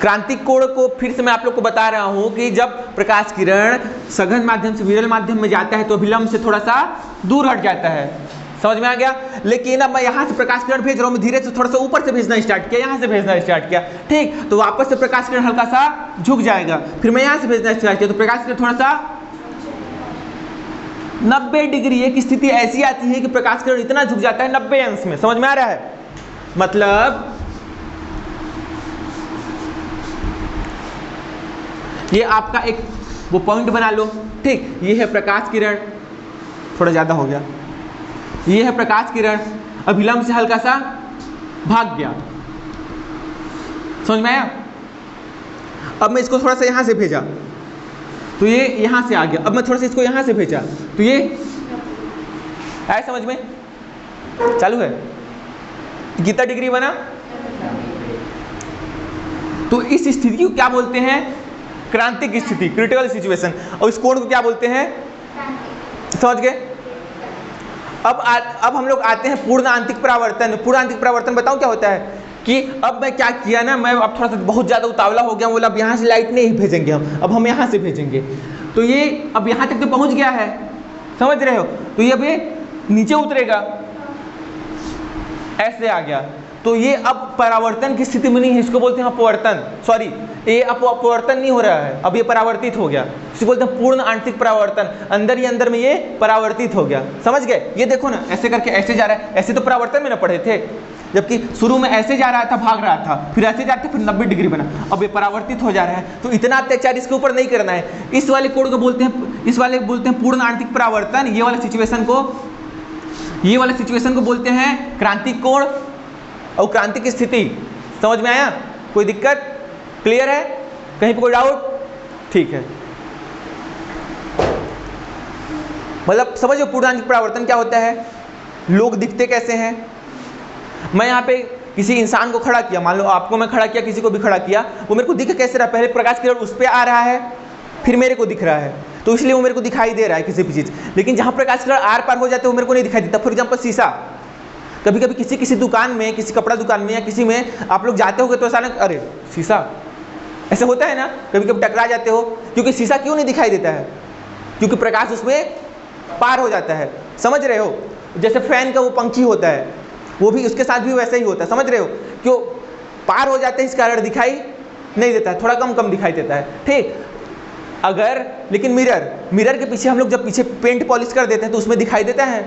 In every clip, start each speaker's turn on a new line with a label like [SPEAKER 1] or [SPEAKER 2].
[SPEAKER 1] क्रांतिक कोण को फिर से मैं आप लोग को बता रहा हूं कि जब प्रकाश किरण सघन माध्यम से विरल माध्यम में जाता है तो विलंब से थोड़ा सा दूर हट जाता है, समझ में आ गया। लेकिन अब मैं यहाँ से प्रकाश किरण भेज रहा हूँ, मैं धीरे से थोड़ा सा ऊपर से भेजना स्टार्ट किया, यहाँ से भेजना स्टार्ट किया, ठीक, तो वापस से प्रकाश किरण हल्का सा झुक जाएगा। फिर मैं यहाँ से भेजना स्टार्ट किया तो प्रकाश किरण थोड़ा सा 90 डिग्री, एक स्थिति ऐसी आती है कि प्रकाश किरण इतना झुक जाता है 90 अंश में, समझ में आ रहा है। मतलब ये आपका एक वो पॉइंट बना लो, ठीक, ये है प्रकाश किरण, थोड़ा ज्यादा हो गया, ये है प्रकाश किरण, अब विलंब से हल्का सा भाग गया, समझ में आया। अब मैं इसको थोड़ा सा यहां से भेजा तो ये यहां से आ गया, अब मैं थोड़ा सा इसको यहां से भेजा तो ये आया, समझ में चालू है। कितना डिग्री बना? तो इस स्थिति को क्या बोलते हैं? क्रांतिक स्थिति, क्रिटिकल सिचुएशन। और इस कोण को क्या बोलते हैं? समझ गए। अब हम लोग आते हैं पूर्ण आंतरिक परावर्तन। पूर्ण आंतरिक परावर्तन बताऊं क्या होता है कि अब मैं क्या किया ना, मैं अब थोड़ा सा बहुत ज्यादा उतावला हो गया, बोला अब यहाँ से लाइट नहीं भेजेंगे हम, अब हम यहाँ से भेजेंगे, तो ये अब यहाँ तक तो पहुंच गया है, समझ रहे हो, तो ये अब ये नीचे उतरेगा, ऐसे आ गया, तो ये अब परावर्तन की स्थिति में नहीं है, इसको बोलते हैं अपवर्तन, सॉरी ये अपवर्तन नहीं हो रहा है, अब ये परावर्तित हो गया, इसको बोलते हैं पूर्ण आंतरिक परावर्तन, अंदर ही अंदर में ये परावर्तित हो गया, समझ गए। ये देखो ना, ऐसे करके ऐसे जा रहा है, ऐसे तो परावर्तन में ना पढ़े थे, जबकि शुरू में ऐसे जा रहा था, भाग रहा था, फिर ऐसे जाते फिर 90 डिग्री बना, अब ये परावर्तित हो जा रहा है, तो इतना अत्याचार इसके ऊपर नहीं करना है। इस वाले कोण को बोलते हैं, इस वाले बोलते हैं पूर्ण आंतरिक परावर्तन, ये वाला सिचुएशन को बोलते हैं क्रांतिक कोण और क्रांतिक स्थिति। समझ में आया? कोई दिक्कत? क्लियर है? कहीं पे कोई डाउट? ठीक है, मतलब समझो पूर्ण आंतरिक परावर्तन क्या होता है, लोग दिखते कैसे हैं। मैं यहाँ पे किसी इंसान को खड़ा किया, मान लो आपको मैं खड़ा किया, किसी को भी खड़ा किया, वो मेरे को दिख कैसे रहा, पहले प्रकाश किरण उस पर आ रहा है, फिर मेरे को दिख रहा है, तो इसलिए वो मेरे को दिखाई दे रहा है किसी भी चीज। लेकिन जहां प्रकाश किरण आर पार हो जाते हैं वो मेरे को नहीं दिखाई देता। फॉर एग्जाम्पल शीशा, कभी कभी किसी दुकान में, किसी कपड़ा दुकान में या किसी में आप लोग जाते होगे तो अचानक अरे शीशा, ऐसा होता है ना, कभी कभी टकरा जाते हो, क्योंकि शीशा क्यों नहीं दिखाई देता है? क्योंकि प्रकाश उसमें पार हो जाता है, समझ रहे हो। जैसे फैन का वो पंखी होता है, वो भी उसके साथ भी वैसा ही होता है, समझ रहे हो, क्यों पार हो जाते हैं, इस कारण दिखाई नहीं देता है, थोड़ा कम दिखाई देता है, ठीक। अगर लेकिन मिरर के पीछे हम लोग जब पीछे पेंट पॉलिश कर देते हैं तो उसमें दिखाई देता है,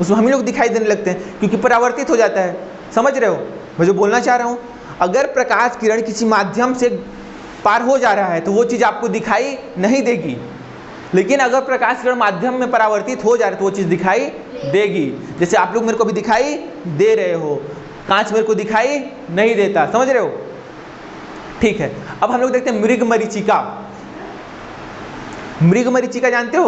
[SPEAKER 1] उसमें हम लोग दिखाई देने लगते हैं, क्योंकि परावर्तित हो जाता है, समझ रहे हो मैं जो बोलना चाह रहा हूँ। अगर प्रकाश किरण किसी माध्यम से पार हो जा रहा है तो वो चीज़ आपको दिखाई नहीं देगी, लेकिन अगर प्रकाश किरण माध्यम में परावर्तित हो जा रहा है तो वो चीज़ दिखाई देगी। जैसे आप लोग मेरे को भी दिखाई दे रहे हो, कांच मेरे को दिखाई नहीं देता, समझ रहे हो, ठीक है। अब हम लोग देखते हैं मृग मरीचिका। मृग मरीचिका जानते हो?